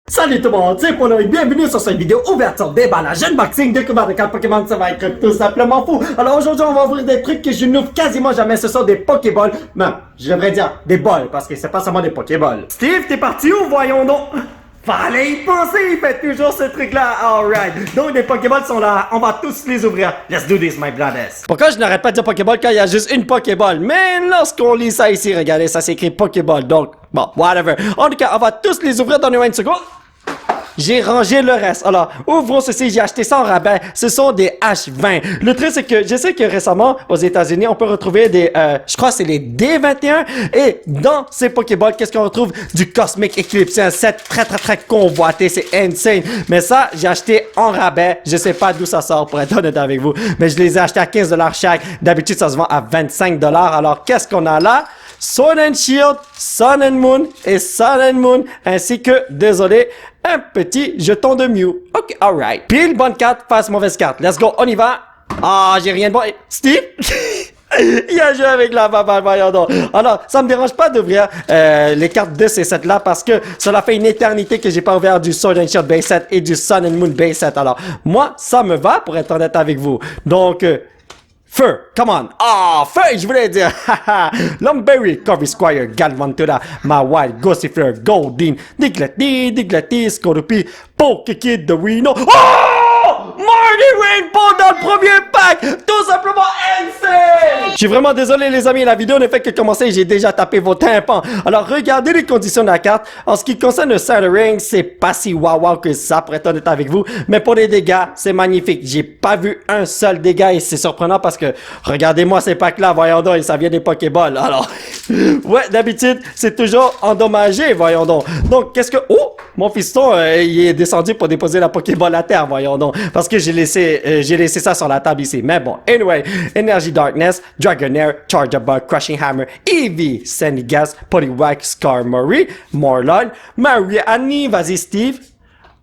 Salut tout le monde, c'est Polo et bienvenue sur cette vidéo ouverture déballage unboxing découverte de cartes Pokémon. Ça va être tout simplement fou. Alors aujourd'hui on va ouvrir des trucs que je n'ouvre quasiment jamais. Ce sont des Pokéballs, même je devrais dire des balls parce que c'est pas seulement des Pokéballs. Steve, t'es parti où? Voyons donc. Fallait y penser, il fait toujours ce truc-là. Alright. Donc les Pokéballs sont là, on va tous les ouvrir. Let's do this, my brothers. Pourquoi je n'arrête pas de dire Pokéball quand il y a juste une Pokéball? Mais lorsqu'on lit ça ici, regardez, ça s'écrit Pokéball. Donc, bon, whatever. En tout cas, on va tous les ouvrir dans une seconde. J'ai rangé le reste. Alors, ouvrons ceci. J'ai acheté ça en rabais. Ce sont des H20. Le truc, c'est que je sais que récemment, aux États-Unis, on peut retrouver des, je crois que c'est les D21. Et dans ces Pokéballs, qu'est-ce qu'on retrouve? Du Cosmic Eclipse. C'est un set très convoité. C'est insane. Mais ça, j'ai acheté en rabais. Je sais pas d'où ça sort, pour être honnête avec vous. Mais je les ai achetés à 15$ chaque. D'habitude, ça se vend à 25$. Alors, qu'est-ce qu'on a là? Sword and Shield, Sun and Moon et Sun and Moon, ainsi que, désolé, un petit jeton de Mew. Ok, alright. Pile, bonne carte, face, mauvaise carte. Let's go, on y va. Ah, j'ai rien de bon. Steve? Il a joué avec la baballe, voyons donc. Alors, ça me dérange pas d'ouvrir les cartes de ces sets-là parce que cela fait une éternité que j'ai pas ouvert du Sword and Shield base set et du Sun and Moon base set. Alors, moi, ça me va pour être honnête avec vous. Donc, Feu, come on. Ah, feu, je voulais dire. Longberry, Corby Squire, Galvantula, Mawile, Gossifleur, Goldeen, Diglett, Scorupi, Pokekid, The Reno. Oh! Marty Rainbow dans le premier pack! Tout simplement insane! Je suis vraiment désolé les amis, la vidéo ne fait que commencer, j'ai déjà tapé vos tympans. Alors regardez les conditions de la carte. En ce qui concerne le centering, c'est pas si wow que ça pour être honnête avec vous. Mais pour les dégâts, c'est magnifique. J'ai pas vu un seul dégât et c'est surprenant parce que regardez-moi ces packs là, voyons donc, ça vient des Pokéballs. Alors, ouais, d'habitude, c'est toujours endommagé, voyons donc. Donc, qu'est-ce que... Oh! Mon fiston, il est descendu pour déposer la Pokéball à terre, voyons donc. Parce que j'ai laissé ça sur la table ici. Mais bon, anyway. Energy Darkness, Dragonair, Charger Bug, Crushing Hammer, Eevee, Sandygast, Poliwag, Skarmory, Morlun, Mariani, vas-y Steve.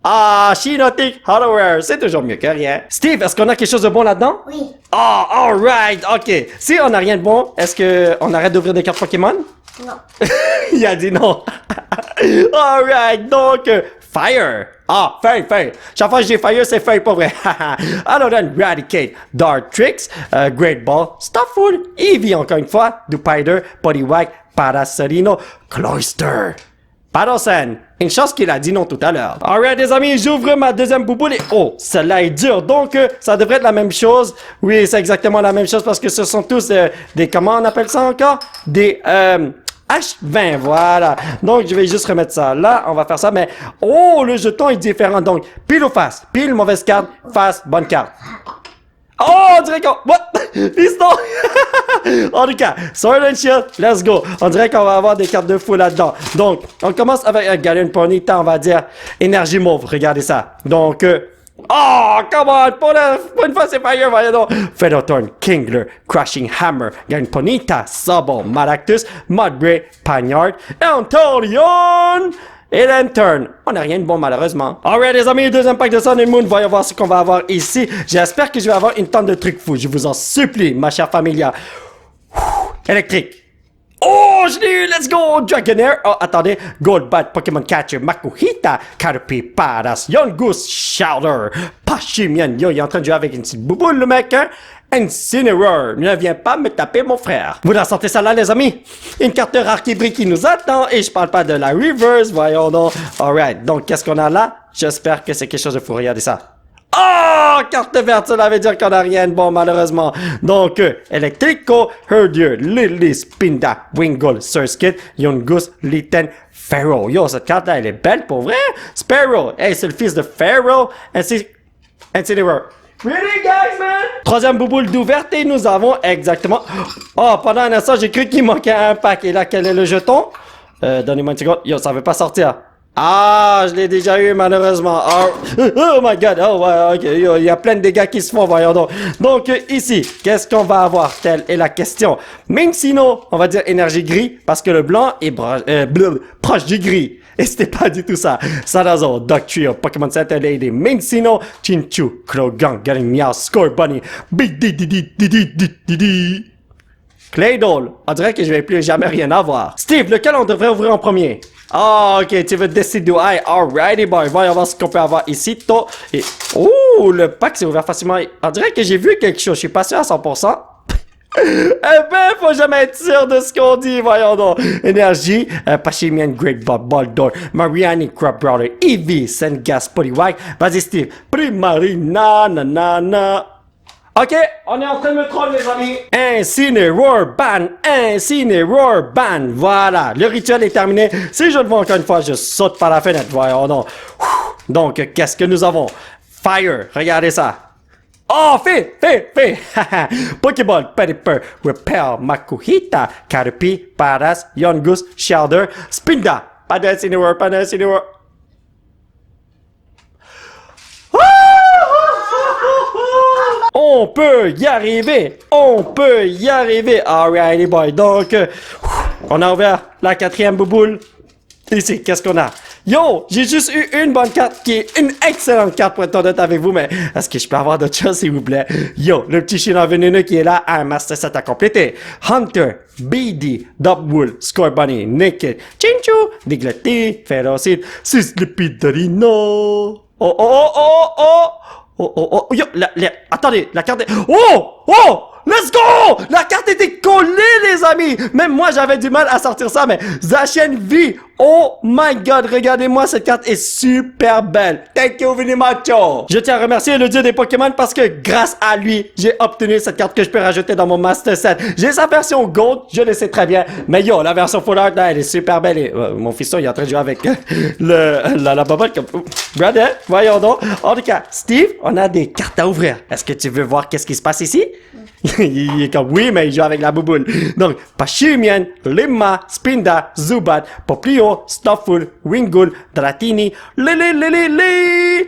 Ah, Shiinotic, Hollowware, c'est toujours mieux que rien. Steve, est-ce qu'on a quelque chose de bon là-dedans? Oui. Ah, alright, ok. Si on n'a rien de bon, est-ce qu'on arrête d'ouvrir des cartes Pokémon? Non. Il a dit non. Alright, donc, Fire. Ah, Fire. Chaque fois que j'ai Fire, c'est Fire, pas vrai. Alors, Eradicate, Dartrix, Great Ball, Stufful, Eevee, encore une fois, Dewpider, Poliwag, Parasolino, Cloyster. Paddleson, une chance qu'il a dit non tout à l'heure. Alright les amis, j'ouvre ma deuxième bouboule et oh, celle-là est dure. Donc, ça devrait être la même chose. Oui, c'est exactement la même chose parce que ce sont tous des, comment on appelle ça encore? Des, H20, voilà. Donc, je vais juste remettre ça là. On va faire ça, mais oh, le jeton est différent. Donc, pile ou face? Pile, mauvaise carte. Face, bonne carte. Oh, on dirait qu'on... What? Piston! En tout cas, Sword and Shield, let's go. On dirait qu'on va avoir des cartes de fou là-dedans. Donc, on commence avec un Galarian Ponyta, on va dire énergie mauve. Regardez ça. Donc, oh, come on! Pour une fois, c'est Fire, voyons donc. Featherthorn, Kingler, Crushing Hammer, Galarian Ponyta, Sobble, Maractus, Mudbray, Panyard, Antolion! Et Lantern. On n'a rien de bon malheureusement. Alright les amis, deuxième pack de Sun and Moon. Voyons voir ce qu'on va avoir ici. J'espère que je vais avoir une tonne de trucs fous. Je vous en supplie, ma chère familia. Électrique. Oh, je l'ai eu, let's go! Dragonair. Oh, attendez. Goldbat, Pokémon Catcher, Makuhita, Caterpie, Paras, Young Goose, Shouter, Pachimian. Yo, il est en train de jouer avec une petite bouboule, le mec, hein? Incineroar, ne viens pas me taper mon frère. Vous la sentez ça là les amis? Une carte rare qui brille qui nous attend et je parle pas de la reverse, voyons donc. Alright, donc qu'est-ce qu'on a là? J'espère que c'est quelque chose de fou, regardez ça. Oh, carte verte, cela veut dire qu'on a rien de bon malheureusement. Donc, Electrico, Herdier, Lily, Spinda, Wingull, Surskit, Yungus, Litten, Pharaoh. Yo, cette carte là, elle est belle pour vrai. Sparrow, hey, c'est le fils de Pharaoh. Incineroar. Really, guys, man? Troisième bouboule d'ouverte et nous avons exactement... Oh, pendant un instant, j'ai cru qu'il manquait un pack. Et là, quel est le jeton? Donnez-moi une seconde. Yo, ça veut pas sortir. Ah, je l'ai déjà eu, malheureusement. Oh my God. Oh, ouais, ok. Yo, il y a plein de dégâts qui se font, voyons donc. Donc, ici, qu'est-ce qu'on va avoir? Telle est la question. Mincino, on va dire énergie gris, parce que le blanc est proche du gris. Et c'était pas du tout ça. Salazo, Dugtrio, Pokémon Center Lady, Mincino, Chinchu, Krogan, Galarian Meow, Score Bunny, Big D. Claydol. On dirait que je vais plus jamais rien avoir. Steve, lequel on devrait ouvrir en premier? Ah, ok, tu veux décider. Alrighty, boy. Voyons voir ce qu'on peut avoir ici. Et... Oh, le pack s'est ouvert facilement. On dirait que j'ai vu quelque chose. Je suis pas sûr à 100%. Eh ben, faut jamais être sûr de ce qu'on dit, voyons donc. Énergie, Pachimian, Great Bob, Baldor, Mariani, Crop Brother, Eevee, Sengas, Poliwag. Vas-y, Steve. Primarina, nanana. Ok, on est en train de me troller, les amis. Incineroar ban. Voilà, le rituel est terminé. Si je le vois encore une fois, je saute par la fenêtre, voyons donc. Donc, qu'est-ce que nous avons? Fire, regardez ça. Oh, fée! Pokéball, Pelipper, Repel, Makuhita, Caterpie, Paras, Yongus, Shelder, Spinda. Pas d'Incineroar. On peut y arriver. Alrighty, boy. Donc, on a ouvert la 4e bouboule. Ici, qu'est-ce qu'on a? Yo, j'ai juste eu une bonne carte qui est une excellente carte pour être honnête avec vous, mais est-ce que je peux avoir d'autres choses, s'il vous plaît? Yo, le petit chien veneneux qui est là a un Master Set à compléter. Hunter, BD, Dubwool, Scorbunny, Naked, Chinchu, Diglett, Ferocid, Sislipidarino. Oh, yo, attendez, la carte est... Oh! Let's go! La carte était collée, les amis! Même moi, j'avais du mal à sortir ça, mais Zacian V, oh my god, regardez-moi, cette carte est super belle. Thank you very much! Je tiens à remercier le dieu des Pokémon parce que grâce à lui, j'ai obtenu cette carte que je peux rajouter dans mon Master Set. J'ai sa version Gold, je le sais très bien, mais yo, la version Full Art, là, elle est super belle. Et, mon fiston, il est en train de jouer avec la bobole comme... Brother, voyons donc. En tout cas, Steve, on a des cartes à ouvrir. Est-ce que tu veux voir qu'est-ce qui se passe ici? Il est comme oui, mais il joue avec la bouboule. Donc, Pachimian, Limma, Spinda, Zubat, Poplio, Stufful, Wingull, Dratini, Lili.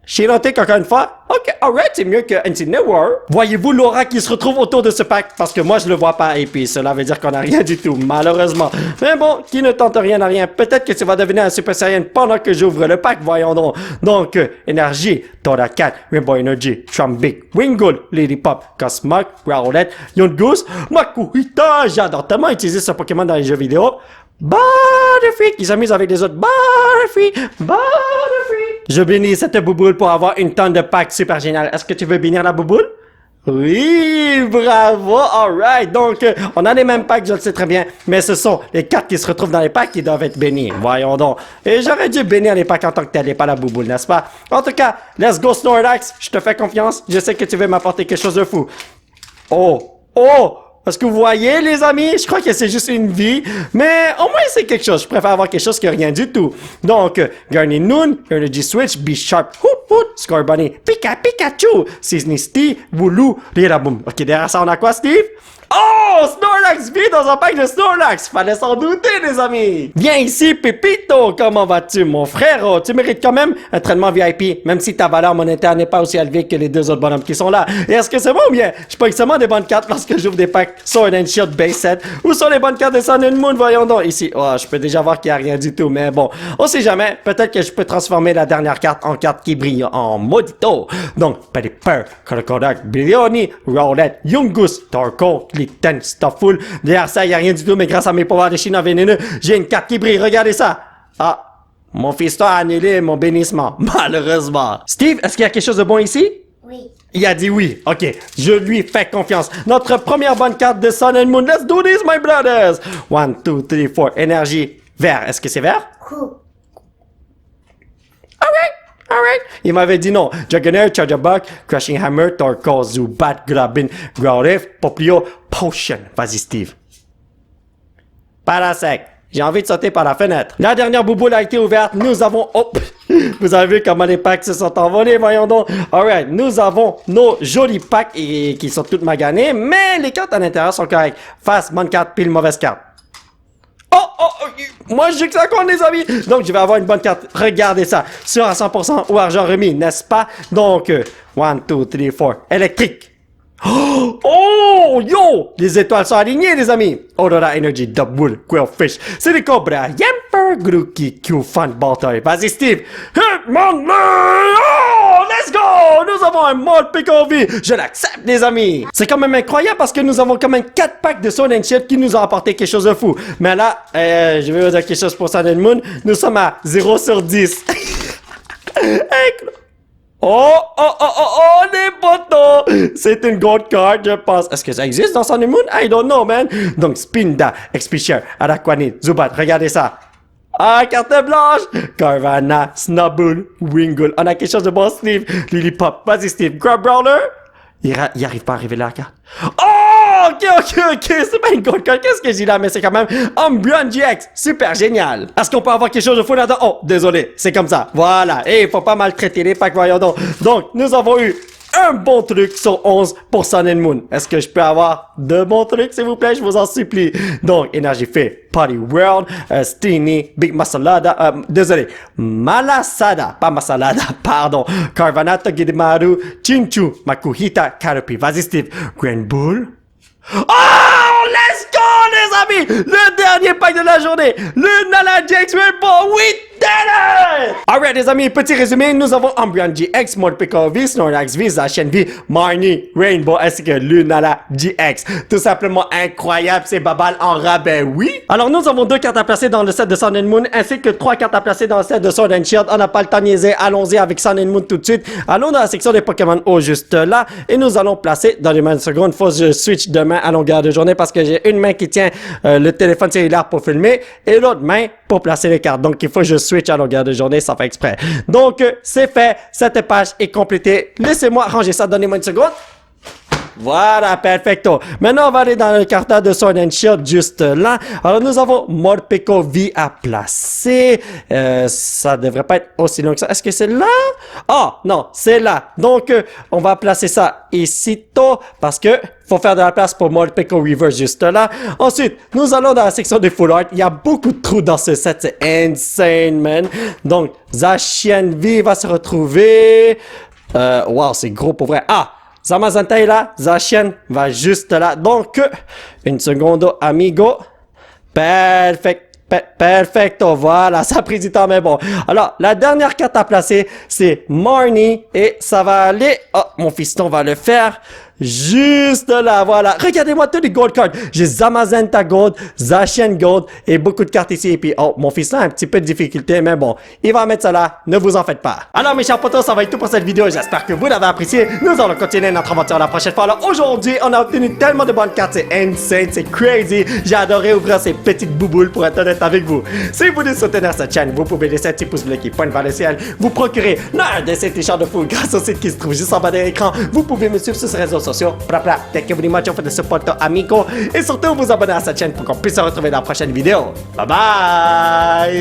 Chirotic encore une fois. Ok, alright, c'est mieux que Incineroar. Voyez-vous l'aura qui se retrouve autour de ce pack? Parce que moi, je le vois pas. Et puis, cela veut dire qu'on a rien du tout, malheureusement. Mais bon, qui ne tente rien n'a rien. Peut-être que tu vas devenir un Super Saiyan pendant que j'ouvre le pack, voyons donc. Donc, énergie, Toracat, Rainbow Energy, Trumbic, Wingull, Lady Pop, Cosmog, Rowlet, Yongus, Makuhita. J'adore tellement utiliser ce Pokémon dans les jeux vidéo. Butterfree, qui s'amuse avec les autres. Butterfree. Je bénis cette bouboule pour avoir une tonne de packs super génial. Est-ce que tu veux bénir la bouboule? Oui, bravo, alright. Donc, on a les mêmes packs, je le sais très bien, mais ce sont les cartes qui se retrouvent dans les packs qui doivent être bénies. Voyons donc. Et j'aurais dû bénir les packs en tant que tel et pas la bouboule, n'est-ce pas? En tout cas, let's go Snorlax. Je te fais confiance. Je sais que tu veux m'apporter quelque chose de fou. Oh! Est-ce que vous voyez, les amis? Je crois que c'est juste une vie, mais au moins c'est quelque chose. Je préfère avoir quelque chose que rien du tout. Donc, Garnier-Noon, Energy Switch, B-Sharp, Hoot, Scorbunny, Pikachu, Sisnisty, Wooloo, Riraboom. Ok, derrière ça, on a quoi, Steve? Oh! Snorlax vit dans un pack de Snorlax! Fallait s'en douter, les amis! Viens ici, Pépito! Comment vas-tu, mon frère? Oh, tu mérites quand même un traitement VIP, même si ta valeur monétaire n'est pas aussi élevée que les deux autres bonhommes qui sont là. Et est-ce que c'est bon ou bien? Je pogne seulement des bonnes cartes lorsque j'ouvre des packs Sword and Shield Base Set. Où sont les bonnes cartes de Sun and Moon? Voyons donc ici. Oh, je peux déjà voir qu'il n'y a rien du tout, mais bon. On sait jamais. Peut-être que je peux transformer la dernière carte en carte qui brille en maudito. Donc, Pelipper, Crocodile, Brillioni, Rowlet, Yungus, Torkoal, Litten, Stufful. Derrière ça, il n'y a rien du tout, mais grâce à mes pouvoirs de Chine vénéneux, j'ai une carte qui brille. Regardez ça. Ah, mon fiston a annulé mon bénissement. Malheureusement. Steve, est-ce qu'il y a quelque chose de bon ici? Oui. Il a dit oui. Ok, je lui fais confiance. Notre première bonne carte de Sun and Moon. Let's do this, my brothers. 1, 2, 3, 4. Énergie. Vert. Est-ce que c'est vert? Cool. Alright. Il m'avait dit non. Dragonair, Charger Bug, Crushing Hammer, Torkoal, Zubat, Grabin, Growlithe, Poplio, Potion. Vas-y, Steve. Parasect. J'ai envie de sauter par la fenêtre. La dernière bouboule a été ouverte. Nous avons... Oh! Vous avez vu comment les packs se sont envolés, voyons donc. Alright, nous avons nos jolis packs qui sont toutes maganés, mais les cartes à l'intérieur sont correctes. Face, bonne carte, pile, mauvaise carte. Moi, je dis que ça compte, les amis. Donc, je vais avoir une bonne carte. Regardez ça. Sur à 100% ou argent remis, n'est-ce pas? Donc, 1, 2, 3, 4. Électrique. Oh, yo! Les étoiles sont alignées, les amis. Aurora Energy, Dubwool, Quillfish, Silicobra, Yamper, Grookey Q Fan Bataille. Vas-y, Steve. Hitmonlee! Oh, let's go! Nous avons un mode PKV. Je l'accepte, les amis. C'est quand même incroyable parce que nous avons quand même 4 packs de Sword and Shield qui nous ont apporté quelque chose de fou. Mais là, je vais vous dire quelque chose pour Sun and Moon. Nous sommes à 0 sur 10. Oh, les potos! C'est une gold card, je pense. Est-ce que ça existe dans Sun and Moon? I don't know, man. Donc, Spinda, XP-Share, Araquanid, Zubat, regardez ça. Ah, carte blanche! Carvanha, Snubbull, Wingull. On a quelque chose de bon, Steve. Lilipop, vas-y, Steve. Grab Brawler. Il arrive pas à révéler la carte. Oh! Ok. C'est pas une gold card. Qu'est-ce que j'ai là? Mais c'est quand même Umbreon GX. Super génial. Est-ce qu'on peut avoir quelque chose de fou là-dedans? Oh, désolé. C'est comme ça. Voilà. Et il faut pas maltraiter les packs, voyons donc. Donc, nous avons eu un bon truc sur 11 pour Sun and Moon. Est-ce que je peux avoir 2 bons trucs, s'il vous plaît? Je vous en supplie. Donc, Energy Fit, Party World, Steenie, Big Masalada, Malasada, pas Masalada, pardon. Carvanha, Togedemaru, Chinchu, Makuhita, Caterpie. Vas-y, Steve. Grand Bull. Oh, let's go, les amis! Le dernier pack de la journée, le Nala GX Rainbow, we did it! Alright, les amis, petit résumé, nous avons Umbreon GX, Morpeko V, Snorlax V, Zacian V, Marnie, Rainbow, ainsi que Lunala GX. Tout simplement incroyable, c'est Babal en rabais, oui? Alors, nous avons 2 cartes à placer dans le set de Sun and Moon, ainsi que 3 cartes à placer dans le set de Sword and Shield. On n'a pas le temps de niaiser, allons-y avec Sun and Moon tout de suite. Allons dans la section des Pokémon O, juste là, et nous allons placer, dans les mêmes secondes, faut que je switch de main à longueur de journée, parce que j'ai une main qui tient le téléphone cellulaire pour filmer, et l'autre main pour placer les cartes. Donc, il faut que je switch à longueur de journée, ça fait exprès. Donc, c'est fait, cette page est complétée. Laissez-moi ranger ça, donnez-moi une seconde. Voilà, perfecto. Maintenant, on va aller dans le carton de Sword and Shield, juste là. Alors, nous avons Morpeko V à placer. Ça devrait pas être aussi long que ça. Est-ce que c'est là? Oh, non, c'est là. Donc, on va placer ça ici, parce que faut faire de la place pour Morpeko Reverse juste là. Ensuite, nous allons dans la section des Full Art. Il y a beaucoup de trous dans ce set. C'est insane, man. Donc, Zacian V va se retrouver. Wow, c'est gros pour vrai. Ah! Zamazenta est là, Zacian va juste là. Donc, une seconde, amigo. Perfecto, voilà, ça a pris du temps, mais bon. Alors, la dernière carte à placer, c'est Marnie, et ça va aller... Oh, mon fiston va le faire juste là, voilà. Regardez-moi tous les gold cards. J'ai Zamazenta Gold, Zacian Gold, et beaucoup de cartes ici. Et puis, oh, mon fiston a un petit peu de difficulté, mais bon, il va mettre ça là, ne vous en faites pas. Alors, mes chers potos, ça va être tout pour cette vidéo. J'espère que vous l'avez apprécié. Nous allons continuer notre aventure la prochaine fois. Alors, aujourd'hui, on a obtenu tellement de bonnes cartes, c'est insane, c'est crazy. J'ai adoré ouvrir ces petites bouboules pour être honnête avec vous. Si vous voulez soutenir cette chaîne, vous pouvez laisser un petit pouce bleu qui pointe vers le ciel. Vous procurer l'un de ces t-shirts de fou grâce au site qui se trouve juste en bas de l'écran. Vous pouvez me suivre sur ces réseaux sociaux. Thank you very much for the support, amigo. Et surtout, vous abonner à cette chaîne pour qu'on puisse se retrouver dans la prochaine vidéo. Bye bye!